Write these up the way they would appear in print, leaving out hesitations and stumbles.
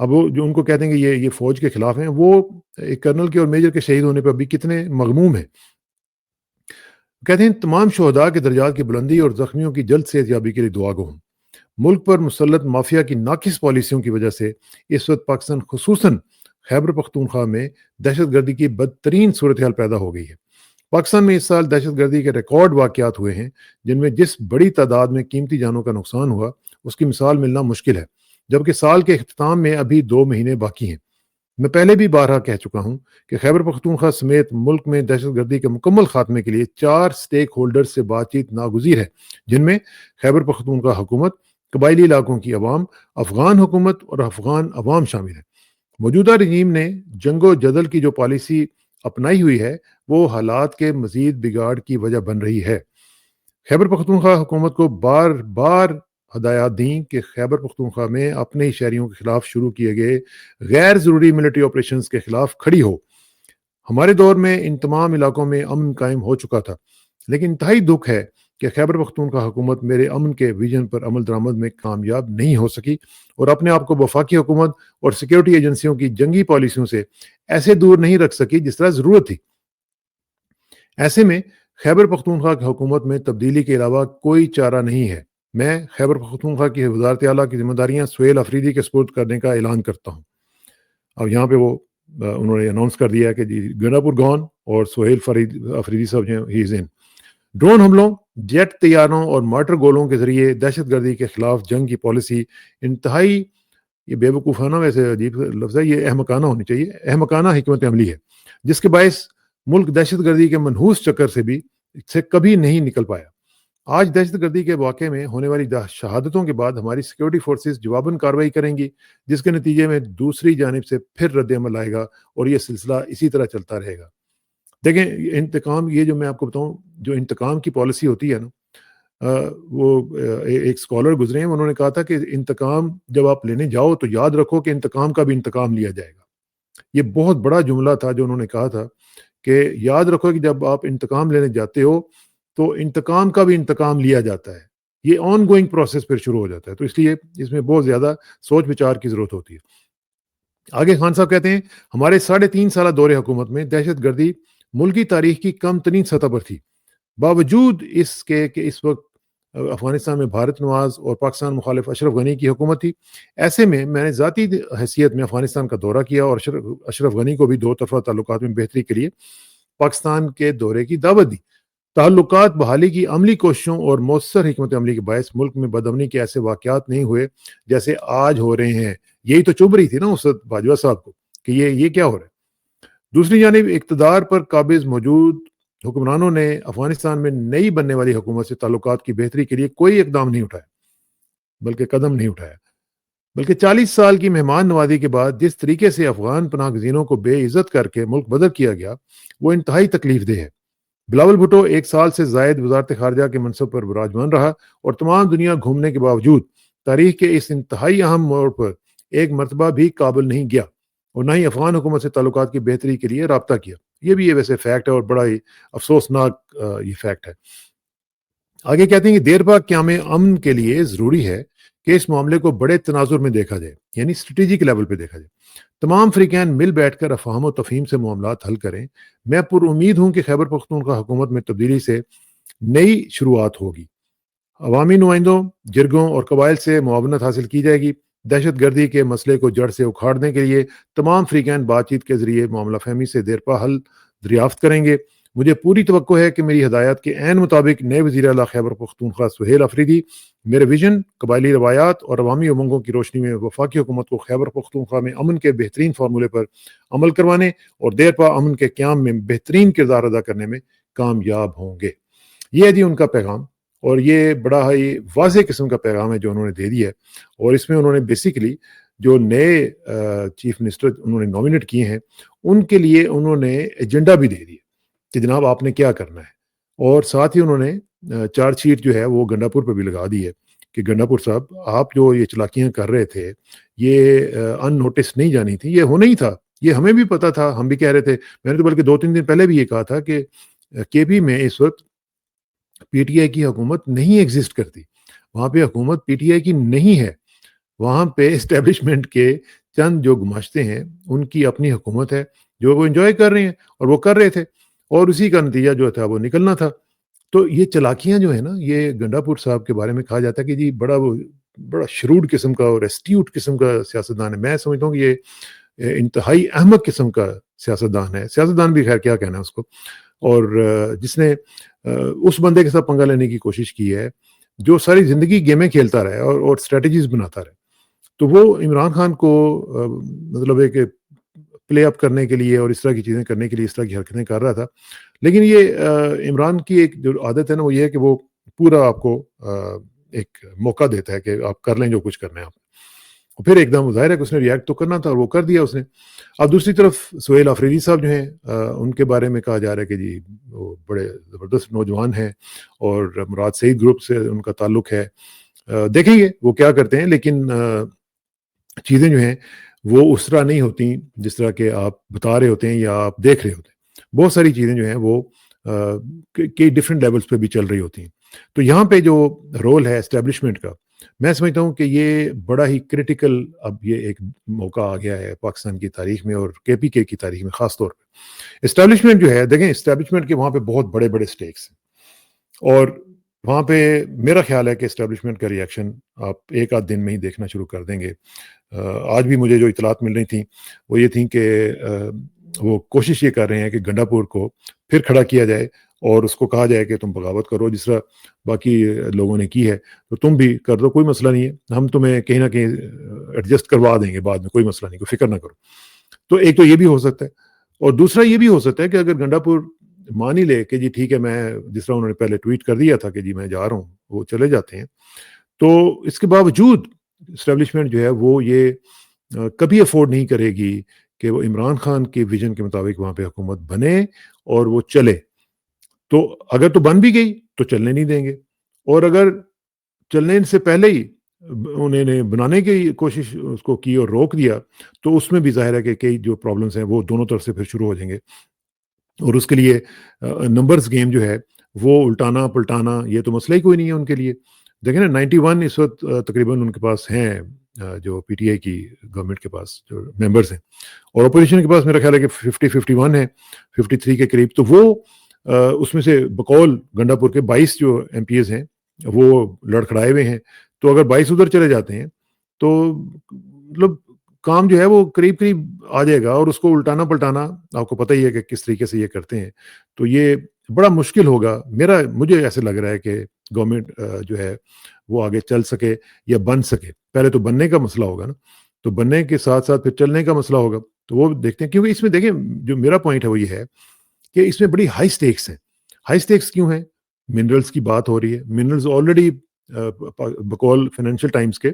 اب وہ جو ان کو کہتے ہیں کہ یہ فوج کے خلاف ہیں، وہ ایک کرنل کے اور میجر کے شہید ہونے پہ ابھی کتنے مغموم ہیں۔ کہتے ہیں تمام شہداء کے درجات کی بلندی اور زخمیوں کی جلد صحت یابی کے لیے دعا گو ہوں۔ ملک پر مسلط مافیا کی ناقص پالیسیوں کی وجہ سے اس وقت پاکستان خصوصاً خیبر پختونخوا میں دہشت گردی کی بدترین صورتحال پیدا ہو گئی ہے۔ پاکستان میں اس سال دہشت گردی کے ریکارڈ واقعات ہوئے ہیں، جن میں جس بڑی تعداد میں قیمتی جانوں کا نقصان ہوا اس کی مثال ملنا مشکل ہے، جبکہ سال کے اختتام میں ابھی 2 مہینے باقی ہیں۔ میں پہلے بھی بارہا کہہ چکا ہوں کہ خیبر پختونخوا سمیت ملک میں دہشت گردی کے مکمل خاتمے کے لیے 4 سٹیک ہولڈرز سے بات چیت ناگزیر ہے، جن میں خیبر پختونخوا حکومت، قبائلی علاقوں کی عوام، افغان حکومت اور افغان عوام شامل ہیں۔ موجودہ رجیم نے جنگ و جدل کی جو پالیسی اپنائی ہوئی ہے وہ حالات کے مزید بگاڑ کی وجہ بن رہی ہے۔ خیبر پختونخوا حکومت کو بار بار ہدایات دیں کہ خیبر پختونخوا میں اپنے ہی شہریوں کے خلاف شروع کیے گئے غیر ضروری ملٹری آپریشنز کے خلاف کھڑی ہو۔ ہمارے دور میں ان تمام علاقوں میں امن قائم ہو چکا تھا، لیکن انتہائی دکھ ہے کہ خیبر پختونخوا حکومت میرے امن کے ویژن پر عمل درآمد میں کامیاب نہیں ہو سکی اور اپنے آپ کو وفاقی حکومت اور سیکیورٹی ایجنسیوں کی جنگی پالیسیوں سے ایسے دور نہیں رکھ سکی جس طرح ضرورت تھی۔ ایسے میں خیبر پختونخوا کی حکومت میں تبدیلی کے علاوہ کوئی چارہ نہیں ہے۔ میں خیبر پختونخوا کی وزارت اعلیٰ کی ذمہ داریاں سہیل افریدی کے سپرد کرنے کا اعلان کرتا ہوں۔ اب یہاں پہ وہ انہوں نے اناؤنس کر دیا ہے کہ جی گنڈا پور گون اور سہیل افریدی صاحب جو ہی از ان۔ ڈرون حملوں، جیٹ طیاروں اور مارٹر گولوں کے ذریعے دہشت گردی کے خلاف جنگ کی پالیسی انتہائی، یہ بے وقوفانہ، ویسے عجیب لفظ ہے، یہ احمقانہ ہونی چاہیے، احمقانہ حکمت عملی ہے، جس کے باعث ملک دہشت گردی کے منحوس چکر سے کبھی نہیں نکل پایا۔ آج دہشت گردی کے واقعے میں ہونے والی شہادتوں کے بعد ہماری سیکیورٹی فورسز جواباً کارروائی کریں گی، جس کے نتیجے میں دوسری جانب سے پھر رد عمل آئے گا اور یہ سلسلہ اسی طرح چلتا رہے گا۔ دیکھیں انتقام، یہ جو میں آپ کو بتاؤں، جو انتقام کی پالیسی ہوتی ہے نا، وہ ایک اسکالر گزرے ہیں، انہوں نے کہا تھا کہ انتقام جب آپ لینے جاؤ تو یاد رکھو کہ انتقام کا بھی انتقام لیا جائے گا۔ یہ بہت بڑا جملہ تھا جو انہوں نے کہا تھا کہ یاد رکھو کہ جب آپ انتقام لینے جاتے ہو تو انتقام کا بھی انتقام لیا جاتا ہے۔ یہ آن گوئنگ پروسیس پھر شروع ہو جاتا ہے، تو اس لیے اس میں بہت زیادہ سوچ بچار کی ضرورت ہوتی ہے۔ آگے خان صاحب کہتے ہیں ہمارے 3.5 سالہ دور حکومت میں دہشت گردی ملکی تاریخ کی کم ترین سطح پر تھی، باوجود اس کے کہ اس وقت افغانستان میں بھارت نواز اور پاکستان مخالف اشرف غنی کی حکومت تھی۔ ایسے میں نے ذاتی حیثیت میں افغانستان کا دورہ کیا اور اشرف غنی کو بھی 2 طرفہ تعلقات میں بہتری کے لیے پاکستان کے دورے کی دعوت دی۔ تعلقات بحالی کی عملی کوششوں اور مؤثر حکمت عملی کے باعث ملک میں بدامنی کے ایسے واقعات نہیں ہوئے جیسے آج ہو رہے ہیں۔ یہی تو چبھ رہی تھی نا اس وقت باجوہ صاحب کو کہ یہ کیا ہو رہا ہے۔ دوسری جانب اقتدار پر قابض موجود حکمرانوں نے افغانستان میں نئی بننے والی حکومت سے تعلقات کی بہتری کے لیے کوئی اقدام نہیں اٹھایا، بلکہ قدم نہیں اٹھایا، بلکہ 40 سال کی مہمان نوازی کے بعد جس طریقے سے افغان پناہ گزینوں کو بے عزت کر کے ملک بدر کیا گیا وہ انتہائی تکلیف دہ ہے۔ بلاول بھٹو 1 سال سے زائد وزارت خارجہ کے منصب پر براجمان رہا اور تمام دنیا گھومنے کے باوجود تاریخ کے اس انتہائی اہم موڑ پر ایک مرتبہ بھی کابل نہیں گیا اور نہ ہی افغان حکومت سے تعلقات کی بہتری کے لیے رابطہ کیا۔ یہ بھی ویسے فیکٹ ہے اور بڑا ہی افسوسناک یہ فیکٹ ہے۔ آگے کہتے ہیں کہ دیر پا قیام امن کے لیے ضروری ہے کہ اس معاملے کو بڑے تناظر میں دیکھا جائے، یعنی اسٹریٹجک لیول پہ دیکھا جائے۔ تمام فریقین مل بیٹھ کر افہام و تفہیم سے معاملات حل کریں۔ میں پر امید ہوں کہ خیبر پختونخوا حکومت میں تبدیلی سے نئی شروعات ہوگی، عوامی نمائندوں، جرگوں اور قبائل سے معاونت حاصل کی جائے گی۔ دہشت گردی کے مسئلے کو جڑ سے اکھاڑنے کے لیے تمام فریقین بات چیت کے ذریعے معاملہ فہمی سے دیر پا حل دریافت کریں گے۔ مجھے پوری توقع ہے کہ میری ہدایات کے عین مطابق نئے وزیر اعلیٰ خیبر پختونخوا سہیل افریدی میرے ویژن، قبائلی روایات اور عوامی امنگوں کی روشنی میں وفاقی حکومت کو خیبر پختونخوا میں امن کے بہترین فارمولے پر عمل کروانے اور دیر پا امن کے قیام میں بہترین کردار ادا کرنے میں کامیاب ہوں گے۔ یہ ہے جی ان کا پیغام، اور یہ بڑا ہی واضح قسم کا پیغام ہے جو انہوں نے دے دیا ہے، اور اس میں انہوں نے بیسیکلی جو نئے چیف منسٹر انہوں نے نامینیٹ کیے ہیں ان کے لیے انہوں نے ایجنڈا بھی دے دیا کہ جناب آپ نے کیا کرنا ہے، اور ساتھ ہی انہوں نے چارج شیٹ جو ہے وہ گنڈا پور پہ بھی لگا دی ہے کہ گنڈا پور صاحب آپ جو یہ چلاکیاں کر رہے تھے یہ ان نوٹس نہیں جانی تھی، یہ ہونا ہی تھا، یہ ہمیں بھی پتا تھا، ہم بھی کہہ رہے تھے۔ میں نے تو بلکہ 2-3 دن پہلے بھی یہ کہا تھا کہ کے پی میں اس وقت پی ٹی آئی کی حکومت نہیں ایگزسٹ کرتی، وہاں پہ حکومت پی ٹی آئی کی نہیں ہے، وہاں پہ اسٹیبلشمنٹ کے چند جو گماشتے ہیں ان کی اپنی حکومت ہے جو وہ انجوائے کر رہے ہیں اور وہ کر رہے تھے اور اسی کا نتیجہ جو تھا وہ نکلنا تھا. تو یہ چالاکیاں جو ہیں نا یہ گنڈا پور صاحب کے بارے میں کہا جاتا ہے کہ جی بڑا شروڈ قسم کا اور ایسٹیوٹ قسم کا سیاستدان ہے. میں سمجھتا ہوں کہ یہ انتہائی احمق قسم کا سیاستدان ہے. سیاستدان بھی خیر کیا کہنا ہے اس کو. اور جس نے اس بندے کے ساتھ پنگا لینے کی کوشش کی ہے جو ساری زندگی گیمیں کھیلتا رہے اور اسٹریٹجیز بناتا رہے. تو وہ عمران خان کو مطلب ہے کہ پلے اپ کرنے کے لیے اور اس طرح کی چیزیں کرنے کے لیے اس طرح کی حرکتیں کر رہا تھا. لیکن یہ عمران کی ایک جو عادت ہے نا وہ یہ ہے کہ وہ پورا آپ کو ایک موقع دیتا ہے کہ آپ کر لیں جو کچھ کرنا ہے. آپ پھر ایک دم ظاہر ہے کہ اس نے ریئیکٹ تو کرنا تھا اور وہ کر دیا اس نے. اب دوسری طرف سہیل آفریدی صاحب جو ہیں ان کے بارے میں کہا جا رہا ہے کہ جی وہ بڑے زبردست نوجوان ہیں اور مراد سعید گروپ سے ان کا تعلق ہے. دیکھیں گے وہ کیا کرتے ہیں. لیکن چیزیں جو ہیں وہ اس طرح نہیں ہوتی جس طرح کہ آپ بتا رہے ہوتے ہیں یا آپ دیکھ رہے ہوتے ہیں. بہت ساری چیزیں جو ہیں وہ کئی ڈفرینٹ لیولز پہ بھی چل رہی ہوتی ہیں. تو یہاں پہ جو رول ہے اسٹیبلشمنٹ کا میں سمجھتا ہوں کہ یہ بڑا ہی کرٹیکل اب یہ ایک موقع آ گیا ہے پاکستان کی تاریخ میں اور کے پی کے کی تاریخ میں خاص طور پہ. اسٹیبلشمنٹ جو ہے دیکھیں اسٹیبلشمنٹ کے وہاں پہ بہت بڑے بڑے سٹیکس ہیں اور وہاں پہ میرا خیال ہے کہ اسٹیبلشمنٹ کا ریئیکشن آپ ایک آدھ دن میں ہی دیکھنا شروع کر دیں گے. آج بھی مجھے جو اطلاعات مل رہی تھیں وہ یہ تھیں کہ وہ کوشش یہ کر رہے ہیں کہ گنڈا پور کو پھر کھڑا کیا جائے اور اس کو کہا جائے کہ تم بغاوت کرو جس طرح باقی لوگوں نے کی ہے تو تم بھی کر دو, کوئی مسئلہ نہیں ہے, ہم تمہیں کہیں نہ کہیں ایڈجسٹ کروا دیں گے بعد میں, کوئی مسئلہ نہیں, کوئی فکر نہ کرو. تو ایک تو یہ بھی ہو سکتا ہے اور دوسرا یہ بھی ہو سکتا ہے کہ اگر گنڈا پور مان ہی لے کہ جی ٹھیک ہے میں جس طرح انہوں نے پہلے ٹویٹ کر دیا تھا کہ جی میں جا رہا ہوں, وہ چلے جاتے ہیں, تو اس کے باوجود اسٹیبلشمنٹ جو ہے وہ یہ کبھی افورڈ نہیں کرے گی کہ وہ عمران خان کے ویژن کے مطابق وہاں پہ حکومت بنے اور وہ چلے. تو اگر تو بن بھی گئی تو چلنے نہیں دیں گے, اور اگر چلنے سے پہلے ہی انہوں نے بنانے کی کوشش اس کو کی اور روک دیا تو اس میں بھی ظاہر ہے کہ کئی جو پرابلمس ہیں وہ دونوں طرف سے پھر شروع ہو جائیں گے. اور اس کے لیے نمبرز گیم جو ہے وہ الٹانا پلٹانا یہ تو مسئلہ ہی کوئی نہیں ہے ان کے لیے. دیکھیں نا 91 اس وقت تقریباً ان کے پاس ہیں جو پی ٹی آئی کی گورنمنٹ کے پاس جو ممبرز ہیں, اور اپوزیشن کے پاس میرا خیال ہے کہ 51 ہے, 53 کے قریب. تو وہ اس میں سے بقول گنڈا پور کے 22 جو ایم پی ایز ہیں وہ لڑکھڑائے ہوئے ہیں. تو اگر 22 ادھر چلے جاتے ہیں تو مطلب کام جو ہے وہ قریب قریب آ جائے گا, اور اس کو الٹانا پلٹانا آپ کو پتہ ہی ہے کہ کس طریقے سے یہ کرتے ہیں. تو یہ بڑا مشکل ہوگا, مجھے ایسے لگ رہا ہے کہ گورنمنٹ جو ہے وہ آگے چل سکے یا بن سکے. پہلے تو بننے کا مسئلہ ہوگا نا, تو بننے کے ساتھ ساتھ پھر چلنے کا مسئلہ ہوگا. تو وہ دیکھتے ہیں, کیونکہ اس میں دیکھیں جو میرا پوائنٹ ہے وہ یہ ہے کہ اس میں بڑی ہائی سٹیکس ہیں. ہائی سٹیکس کیوں ہیں؟ منرلز کی بات ہو رہی ہے. منرلز آلریڈی بقول فائنینشیل ٹائمز کے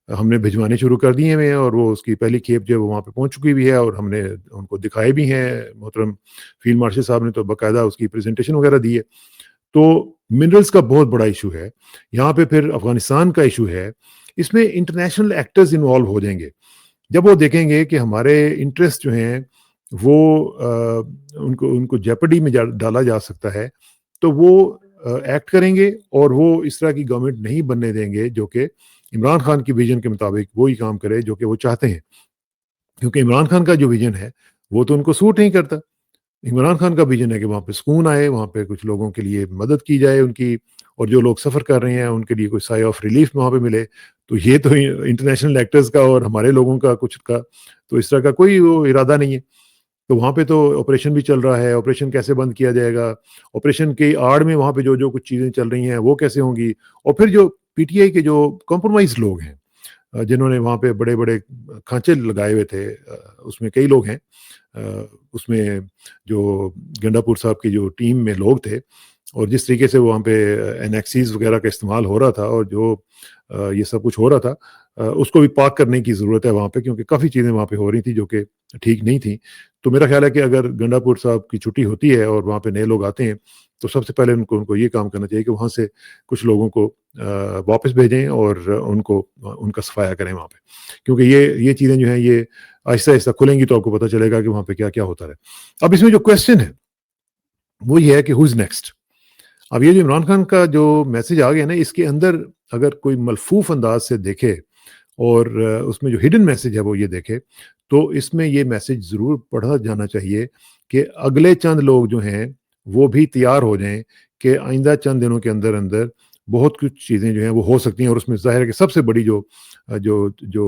ہم نے بھجوانے شروع کر دیے ہیں, اور وہ اس کی پہلی کھیپ جو وہاں پہ پہنچ چکی بھی ہے, اور ہم نے ان کو دکھائے بھی ہیں. محترم فیلڈ مارشل صاحب نے تو باقاعدہ اس کی پریزنٹیشن وغیرہ دی ہے. تو منرلز کا بہت بڑا ایشو ہے یہاں پہ. پھر افغانستان کا ایشو ہے, اس میں انٹرنیشنل ایکٹرز انوالو ہو جائیں گے. جب وہ دیکھیں گے کہ ہمارے انٹرسٹ جو ہیں وہ ان کو جیپڈی میں ڈالا جا سکتا ہے, تو وہ ایکٹ کریں گے, اور وہ اس طرح کی گورنمنٹ نہیں بننے دیں گے جو کہ عمران خان کی ویژن کے مطابق وہی کام کرے جو کہ وہ چاہتے ہیں. کیونکہ عمران خان کا جو ویژن ہے وہ تو ان کو سوٹ نہیں کرتا. عمران خان کا ویژن ہے کہ وہاں پہ سکون آئے, وہاں پہ کچھ لوگوں کے لیے مدد کی جائے ان کی, اور جو لوگ سفر کر رہے ہیں ان کے لیے کوئی سائے آف ریلیف وہاں پہ ملے. تو یہ تو انٹرنیشنل ایکٹرز کا اور ہمارے لوگوں کا کچھ کا تو اس طرح کا کوئی وہ ارادہ نہیں ہے. تو وہاں پہ تو آپریشن بھی چل رہا ہے. آپریشن کیسے بند کیا جائے گا, آپریشن کی آڑ میں وہاں پہ جو کچھ چیزیں چل رہی ہیں وہ کیسے ہوں گی. اور پھر جو پی ٹی آئی کے جو کمپرومائز لوگ ہیں جنہوں نے وہاں پہ بڑے بڑے کھانچے لگائے ہوئے تھے, اس میں کئی لوگ ہیں, اس میں جو گنڈا پور صاحب کی جو ٹیم میں لوگ تھے, اور جس طریقے سے وہاں پہ اینیکسیز وغیرہ کا استعمال ہو رہا تھا, اور جو یہ سب کچھ ہو رہا تھا, اس کو بھی پاک کرنے کی ضرورت ہے وہاں پہ, کیونکہ کافی چیزیں وہاں پہ ہو رہی تھیں جو کہ ٹھیک نہیں تھیں. تو میرا خیال ہے کہ اگر گنڈا پور صاحب کی چھٹی ہوتی ہے اور وہاں پہ نئے لوگ آتے ہیں تو سب سے پہلے ان کو یہ کام کرنا چاہیے کہ وہاں سے کچھ لوگوں کو واپس بھیجیں اور ان کا صفایا کریں وہاں پہ, کیونکہ یہ چیزیں جو ہیں یہ آہستہ آہستہ کھلیں گی تو آپ کو پتہ چلے گا کہ وہاں پہ کیا کیا ہوتا رہے. اب اس میں جو کویسچن ہے وہ یہ ہے کہ ہوز نیکسٹ. اب یہ جو عمران خان کا جو میسج آ گیا نا, اس کے اندر اگر کوئی ملفوف انداز سے دیکھے اور اس میں جو ہڈن میسج ہے وہ یہ دیکھے تو اس میں یہ میسج ضرور پڑھا جانا چاہیے کہ اگلے چند لوگ جو ہیں وہ بھی تیار ہو جائیں کہ آئندہ چند دنوں کے اندر اندر بہت کچھ چیزیں جو ہیں وہ ہو سکتی ہیں، اور اس میں ظاہر ہے کہ سب سے بڑی جو جو جو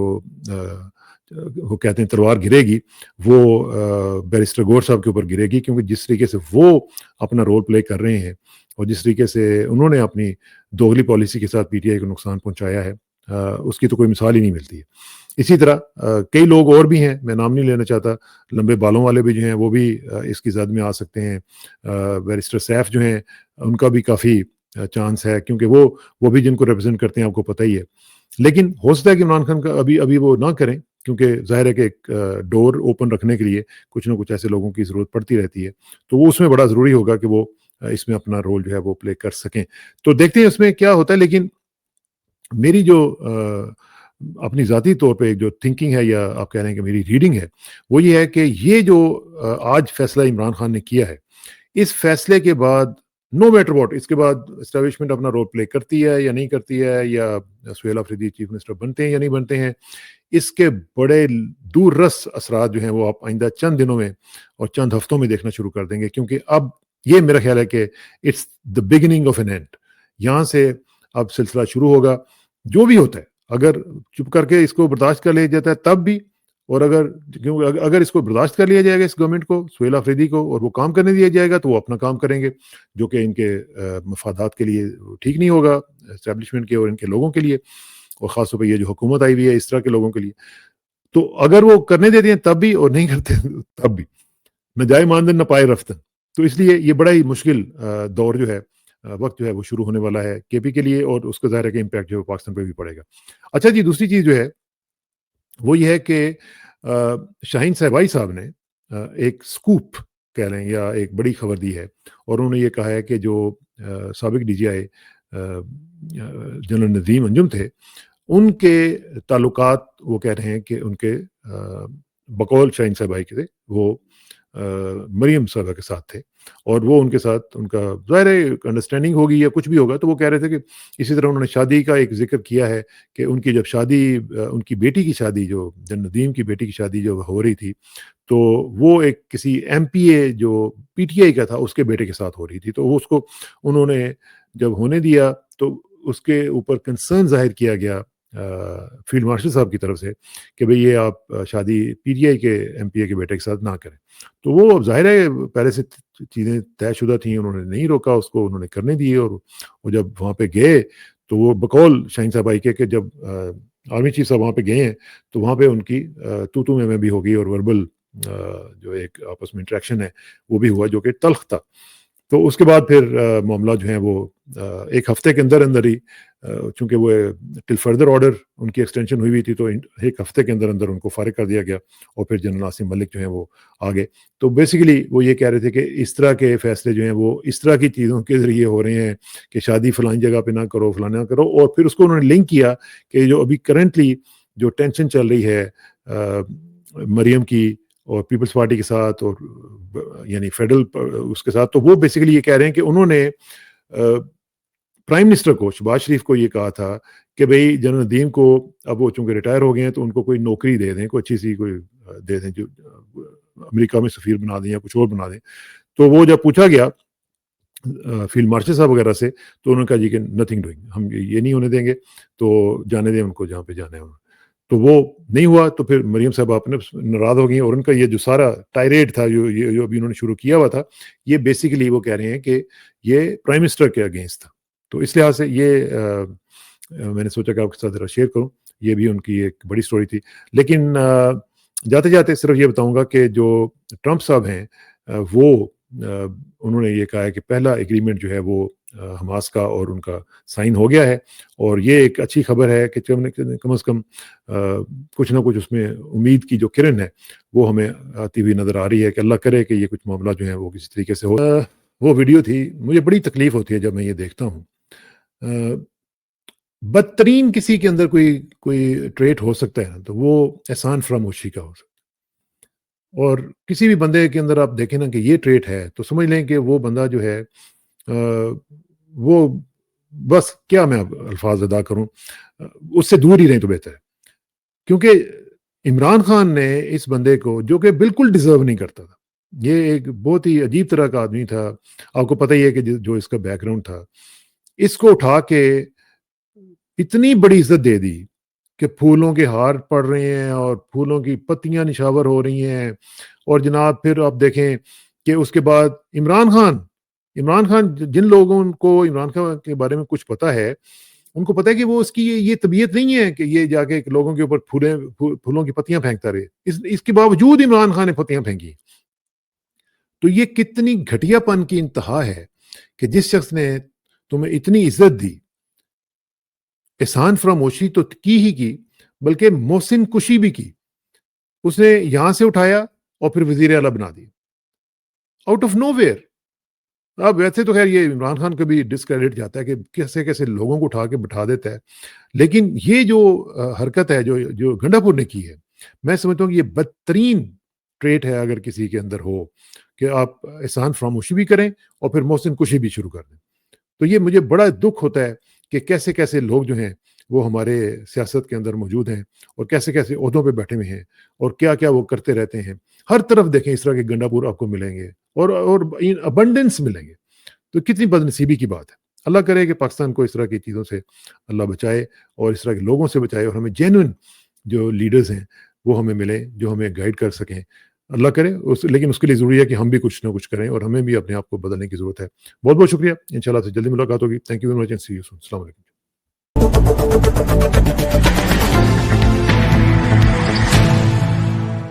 وہ کہتے ہیں تلوار گرے گی وہ بیرسٹر گور صاحب کے اوپر گرے گی، کیونکہ جس طریقے سے وہ اپنا رول پلے کر رہے ہیں اور جس طریقے سے انہوں نے اپنی دوغلی پالیسی کے ساتھ پی ٹی آئی کو نقصان پہنچایا ہے، اس کی تو کوئی مثال ہی نہیں ملتی ہے۔ اسی طرح کئی لوگ اور بھی ہیں، میں نام نہیں لینا چاہتا، لمبے بالوں والے بھی جو ہیں وہ بھی اس کی زد میں آ سکتے ہیں۔ بیرسٹر سیف جو ہیں ان کا بھی کافی چانس ہے، کیونکہ وہ بھی جن کو ریپرزینٹ کرتے ہیں آپ کو پتہ ہی ہے۔ لیکن ہو سکتا ہے کہ عمران خان کا ابھی وہ نہ کریں، کیونکہ ظاہر ہے کہ ایک ڈور اوپن رکھنے کے لیے کچھ نہ کچھ ایسے لوگوں کی ضرورت پڑتی رہتی ہے، تو وہ اس میں بڑا ضروری ہوگا کہ وہ اس میں اپنا رول جو ہے وہ پلے کر سکیں۔ تو دیکھتے ہیں اس میں کیا ہوتا ہے، لیکن میری جو اپنی ذاتی طور پہ جو تھنکنگ ہے، یا آپ کہہ رہے ہیں کہ میری ریڈنگ ہے، وہ یہ ہے کہ یہ جو آج فیصلہ عمران خان نے کیا ہے، اس فیصلے کے بعد نو میٹر واٹ، اس کے بعد اسٹیبلشمنٹ اپنا رول پلے کرتی ہے یا نہیں کرتی ہے، یا سہیل آفریدی چیف منسٹر بنتے ہیں یا نہیں بنتے ہیں، اس کے بڑے دور رس اثرات جو ہیں وہ آپ آئندہ چند دنوں میں اور چند ہفتوں میں دیکھنا شروع کر دیں گے، کیونکہ اب یہ میرا خیال ہے کہ it's the beginning of an end. یہاں سے اب سلسلہ شروع ہوگا، جو بھی ہوتا ہے اگر چپ کر کے اس کو برداشت کر لیا جاتا ہے تب بھی، اور اگر اس کو برداشت کر لیا جائے گا، اس گورنمنٹ کو، سہیل آفریدی کو، اور وہ کام کرنے دیا جائے گا تو وہ اپنا کام کریں گے، جو کہ ان کے مفادات کے لیے ٹھیک نہیں ہوگا، اسٹیبلشمنٹ کے اور ان کے لوگوں کے لیے، اور خاص طور پہ یہ جو حکومت آئی ہوئی ہے اس طرح کے لوگوں کے لیے۔ تو اگر وہ کرنے دیتے ہیں تب بھی، اور نہیں کرتے تب بھی، نہ جائے ماندن نہ پائے رفتن۔ تو اس لیے یہ بڑا ہی مشکل دور جو ہے، وقت جو ہے وہ شروع ہونے والا ہے کے پی کے لیے، اور اس کا ظاہر ہے کہ امپیکٹ جو ہے پاکستان پہ بھی پڑے گا۔ اچھا جی، دوسری چیز جو ہے وہ یہ ہے کہ شاہین صاحبائی صاحب نے ایک سکوپ کہہ لیں یا ایک بڑی خبر دی ہے، اور انہوں نے یہ کہا ہے کہ جو سابق D G I general Nadeem Anjum تھے، ان کے تعلقات وہ کہہ رہے ہیں کہ ان کے بقول شاہین صاحبائی کے تھے، وہ مریم صاحبہ کے ساتھ تھے، اور وہ ان کے ساتھ ان کا ظاہر انڈرسٹینڈنگ ہوگی یا کچھ بھی ہوگا، تو وہ کہہ رہے تھے کہ اسی طرح انہوں نے شادی کا ایک ذکر کیا ہے کہ ان کی جب شادی، ان کی بیٹی کی شادی، جو جنرل ندیم کی بیٹی کی شادی جو ہو رہی تھی، تو وہ ایک کسی ایم پی اے جو پی ٹی آئی کا تھا اس کے بیٹے کے ساتھ ہو رہی تھی، تو وہ اس کو انہوں نے جب ہونے دیا تو اس کے اوپر کنسرن ظاہر کیا گیا فیلڈ مارشل صاحب کی طرف سے کہ بھئی یہ آپ شادی پی ٹی آئی کے ایم پی اے کے بیٹے کے ساتھ نہ کریں۔ تو وہ ظاہر ہے پہلے سے چیزیں طے شدہ تھیں، انہوں نے نہیں روکا اس کو، انہوں نے کرنے دیے، اور وہ جب وہاں پہ گئے تو وہ بقول شاہین صاحب آئی کے کہ جب آرمی چیف صاحب وہاں پہ گئے ہیں تو وہاں پہ ان کی تو میں بھی ہو گئی، اور وربل جو ایک آپس میں انٹریکشن ہے وہ بھی ہوا، جو کہ تلخ تھا۔ تو اس کے بعد پھر معاملہ جو ہیں وہ ایک ہفتے کے اندر اندر ہی، چونکہ وہ ٹل فردر آرڈر ان کی ایکسٹینشن ہوئی تھی، تو ایک ہفتے کے اندر اندر ان کو فارغ کر دیا گیا، اور پھر جنرل عاصم ملک جو ہیں وہ آگے۔ تو بیسیکلی وہ یہ کہہ رہے تھے کہ اس طرح کے فیصلے جو ہیں وہ اس طرح کی چیزوں کے ذریعے ہو رہے ہیں کہ شادی فلانی جگہ پہ نہ کرو، فلانا نہ کرو، اور پھر اس کو انہوں نے لنک کیا کہ جو ابھی کرنٹلی جو ٹینشن چل رہی ہے مریم کی اور پیپلز پارٹی کے ساتھ، اور یعنی فیڈرل اس کے ساتھ، تو وہ بیسیکلی یہ کہہ رہے ہیں کہ انہوں نے پرائم منسٹر کو، شہباز شریف کو یہ کہا تھا کہ بھئی جنرل ندیم کو اب وہ چونکہ ریٹائر ہو گئے ہیں تو ان کو کوئی نوکری دے دیں، کوئی اچھی سی کوئی دے دیں، جو امریکہ میں سفیر بنا دیں یا کچھ اور بنا دیں۔ تو وہ جب پوچھا گیا فیلڈ مارشل صاحب وغیرہ سے، تو انہوں نے کہا جی کہ نتھنگ ڈوئنگ، ہم یہ نہیں ہونے دیں گے، تو جانے دیں ان کو جہاں پہ جانا ہے۔ تو وہ نہیں ہوا، تو پھر مریم صاحب اپنے ناراض ہو گئی، اور ان کا یہ جو سارا ٹائریڈ تھا جو ابھی انہوں نے شروع کیا ہوا تھا، یہ بیسیکلی وہ کہہ رہے ہیں کہ یہ پرائم منسٹر کے اگینسٹ تھا۔ تو اس لحاظ سے یہ میں نے سوچا کہ آپ کے ساتھ ذرا شیئر کروں، یہ بھی ان کی ایک بڑی سٹوری تھی۔ لیکن جاتے جاتے صرف یہ بتاؤں گا کہ جو ٹرمپ صاحب ہیں وہ انہوں نے یہ کہا ہے کہ پہلا ایگریمنٹ جو ہے وہ حماس کا اور ان کا سائن ہو گیا ہے، اور یہ ایک اچھی خبر ہے کہ کم از کم کچھ نہ کچھ اس میں امید کی جو کرن ہے وہ ہمیں آتی ہوئی نظر آ رہی ہے، کہ اللہ کرے کہ یہ کچھ معاملہ جو ہیں وہ کسی طریقے سے ہو۔ وہ ویڈیو تھی، مجھے بڑی تکلیف ہوتی ہے جب میں یہ دیکھتا ہوں۔ بدترین کسی کے اندر کوئی ٹریٹ ہو سکتا ہے نا، تو وہ احسان فراموشی کا ہو سکتا ہے، اور کسی بھی بندے کے اندر آپ دیکھیں نا کہ یہ ٹریٹ ہے تو سمجھ لیں کہ وہ بندہ جو ہے وہ بس کیا میں الفاظ ادا کروں، اس سے دور ہی رہیں تو بہتر ہے۔ کیونکہ عمران خان نے اس بندے کو، جو کہ بالکل ڈیزرو نہیں کرتا تھا، یہ ایک بہت ہی عجیب طرح کا آدمی تھا، آپ کو پتہ ہی ہے کہ جو اس کا بیک گراؤنڈ تھا، اس کو اٹھا کے اتنی بڑی عزت دے دی کہ پھولوں کے ہار پڑ رہے ہیں اور پھولوں کی پتیاں نشاور ہو رہی ہیں، اور جناب پھر آپ دیکھیں کہ اس کے بعد عمران خان جن لوگوں کو عمران خان کے بارے میں کچھ پتا ہے، ان کو پتا ہے کہ وہ اس کی یہ طبیعت نہیں ہے کہ یہ جا کے لوگوں کے اوپر پھولوں کی پتیاں پھینکتا رہے، اس کے باوجود عمران خان نے پتیاں پھینکی. تو یہ کتنی گھٹیا پن کی انتہا ہے کہ جس شخص نے تمہیں اتنی عزت دی، احسان فراموشی تو کی بلکہ محسن کشی بھی کی. اس نے یہاں سے اٹھایا اور پھر وزیر اعلیٰ بنا the out of nowhere. اب ویسے تو خیر یہ عمران خان کا بھی ڈسکریڈٹ جاتا ہے کہ کیسے کیسے لوگوں کو اٹھا کے بٹھا دیتا ہے، لیکن یہ جو حرکت ہے جو گنڈا پور نے کی ہے، میں سمجھتا ہوں کہ یہ بدترین ٹریٹ ہے اگر کسی کے اندر ہو، کہ آپ احسان فراموشی بھی کریں اور پھر محسن کشی بھی شروع کر دیں. تو یہ مجھے بڑا دکھ ہوتا ہے کہ کیسے کیسے لوگ جو ہیں وہ ہمارے سیاست کے اندر موجود ہیں، اور کیسے کیسے عہدوں پہ بیٹھے ہوئے ہیں، اور کیا کیا وہ کرتے رہتے ہیں. ہر طرف دیکھیں اس طرح کے گنڈا پور آپ کو ملیں گے، اور ابنڈنس ملیں گے. تو کتنی بدنصیبی کی بات ہے. اللہ کرے کہ پاکستان کو اس طرح کی چیزوں سے اللہ بچائے، اور اس طرح کے لوگوں سے بچائے، اور ہمیں جینوئن جو لیڈرز ہیں وہ ہمیں ملیں جو ہمیں گائیڈ کر سکیں. اللہ کرے لیکن اس کے لیے ضروری ہے کہ ہم بھی کچھ نہ کچھ کریں، اور ہمیں بھی اپنے آپ کو بدلنے کی ضرورت ہے. بہت بہت شکریہ، انشاءاللہ سے جلدی ملاقات ہوگی. Thank you very much and see you soon. السلام علیکم.